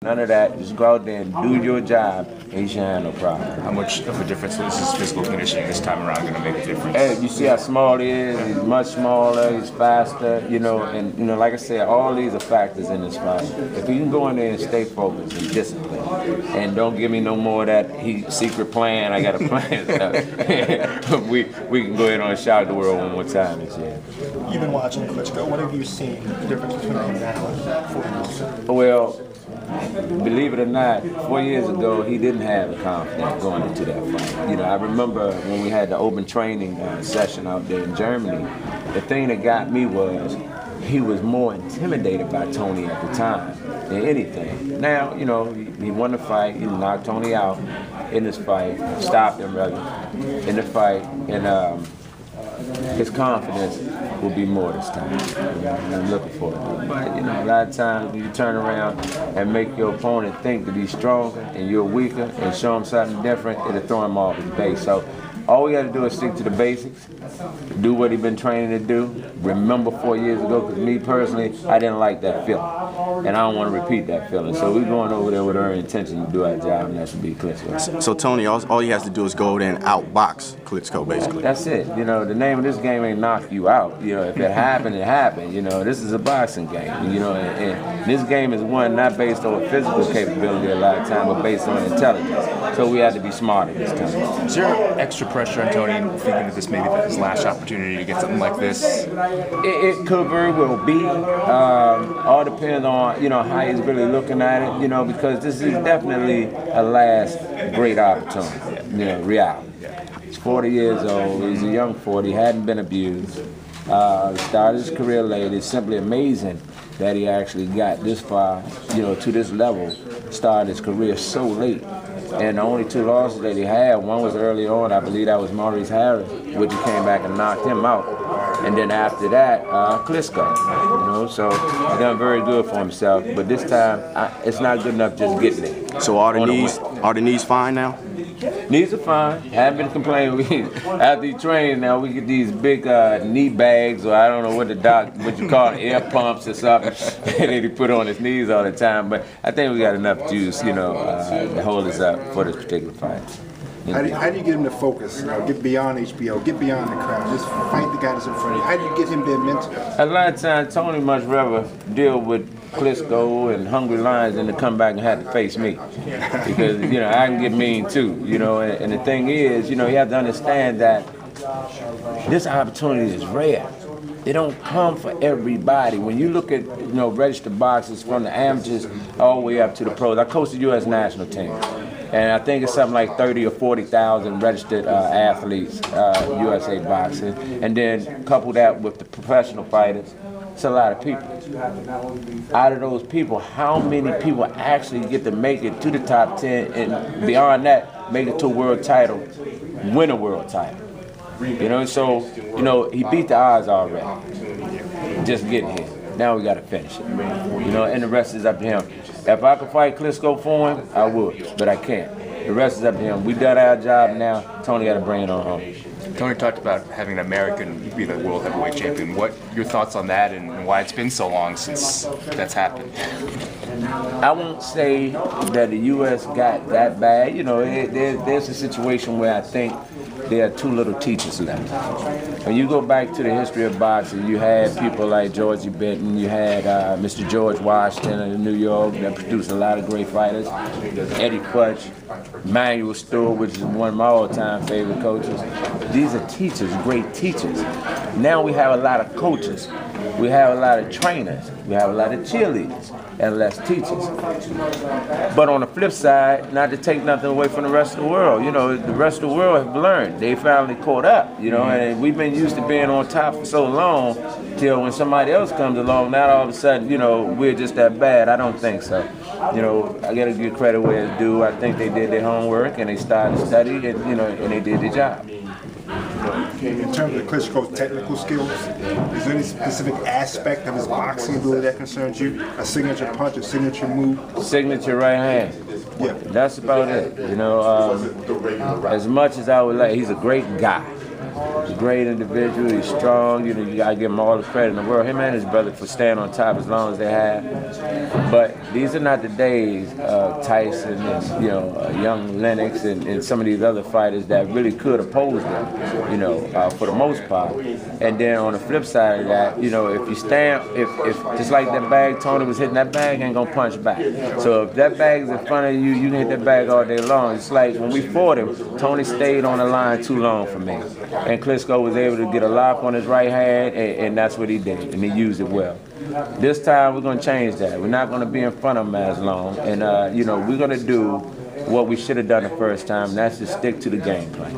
None of that. Just go out there and do your job, and you should have no problem. How much of a difference is his physical conditioning this time around going to make a difference? Hey, you see how small he is? He's much smaller. He's faster. And like I said, all these are factors in this fight. If he can go in there and stay focused and disciplined, and don't give me no more of that secret plan. I got a plan. we can go ahead and shout the world one more time this year. You've been watching Klitschko. What have you seen the difference between him now and 4 years ago? Well, believe it or not, 4 years ago, he didn't have the confidence going into that fight. I remember when we had the open training session out there in Germany, the thing that got me was he was more intimidated by Tony at the time than anything. Now, he won the fight, he knocked Tony out in this fight, stopped him rather, in the fight, and his confidence will be more this time. I'm looking for it. But a lot of times when you turn around and make your opponent think that he's stronger and you're weaker and show him something different, it'll throw him off his base. So all we got to do is stick to the basics, do what he's been training to do. Remember 4 years ago, because me personally, I didn't like that feeling. And I don't want to repeat that feeling. So we're going over there with our intention to do our job, and that should be Klitschko. So Tony, all he has to do is go there and outbox Klitschko, basically. That's it. The name of this game ain't knock you out. If it happened, it happened. This is a boxing game. And this game is won not based on physical capability a lot of time, but based on intelligence. So we have to be smarter this time. Is there extra pressure on Tony thinking that this may be his last opportunity to get something like this? It could very well be. All depends on how he's really looking at it. Because this is definitely a last great opportunity. Reality. He's 40 years old. He's a young 40. Hadn't been abused. Started his career late. It's simply amazing that he actually got this far, to this level. Started his career so late. And the only 2 losses that he had, one was early on, I believe that was Maurice Harris, which he came back and knocked him out. And then after that, Klitschko. So he done very good for himself. But this time, it's not good enough just getting it. So are the knees fine now? Knees are fine. Haven't been complaining. After he trained, now we get these big knee bags, or I don't know what you call it, air pumps or something, that he put on his knees all the time. But I think we got enough juice, to hold us up for this particular fight. How do you get him to focus? Get beyond HBO, get beyond the crowd, just fight the guy that's in front of you. How do you get him there mentally? A lot of times, Tony much rather deal with Klitschko and Hungry Lions than to come back and have to face me. Because, I can get mean too, and the thing is, you have to understand that this opportunity is rare. They don't come for everybody. When you look at, registered boxers from the amateurs all the way up to the pros. I coached the U.S. national team. And I think it's something like 30 or 40,000 registered athletes, USA boxing. And then couple that with the professional fighters, it's a lot of people. Out of those people, how many people actually get to make it to the top 10 and beyond that, make it to a world title, win a world title? So, he beat the odds already. Just getting here. Now we got to finish it. And the rest is up to him. If I could fight Klitschko for him, I would, but I can't. The rest is up to him. We done our job now. Tony got to bring it on home. Tony talked about having an American be the world heavyweight champion. What your thoughts on that and why it's been so long since that's happened? I won't say that the U.S. got that bad. There's a situation where I think there are too little teachers left. When you go back to the history of boxing, you had people like Georgie Benton, you had Mr. George Washington in New York that produced a lot of great fighters, Eddie Futch, Manuel Stewart, which is one of my all-time favorite coaches. These are teachers, great teachers. Now we have a lot of coaches. We have a lot of trainers. We have a lot of cheerleaders and less teachers. But on the flip side, not to take nothing away from the rest of the world, the rest of the world have learned. They finally caught up, and we've been used to being on top for so long till when somebody else comes along, now all of a sudden, we're just that bad. I don't think so. I got to give credit where it's due. I think they did their homework and they started to study and they did their job. In terms of Klitschko's technical skills, is there any specific aspect of his boxing ability that concerns you? A signature punch, a signature move? Signature right hand. Yeah. That's about it. As much as I would like, he's a great guy. He's a great individual. He's strong. You know, you gotta give him all the credit in the world. Him and his brother for staying on top as long as they have. But these are not the days of Tyson and young Lennox and some of these other fighters that really could oppose them. You know, for the most part. And then on the flip side of that, you know, if you stand, if just like that bag, Tony was hitting that bag, ain't gonna punch back. So if that bag is in front of you, you can hit that bag all day long. It's like when we fought him, Tony stayed on the line too long for me. And Klitschko was able to get a lock on his right hand, and that's what he did, and he used it well. This time we're gonna change that. We're not gonna be in front of him as long, and you know, we're gonna do what we should have done the first time, and that's to stick to the game plan.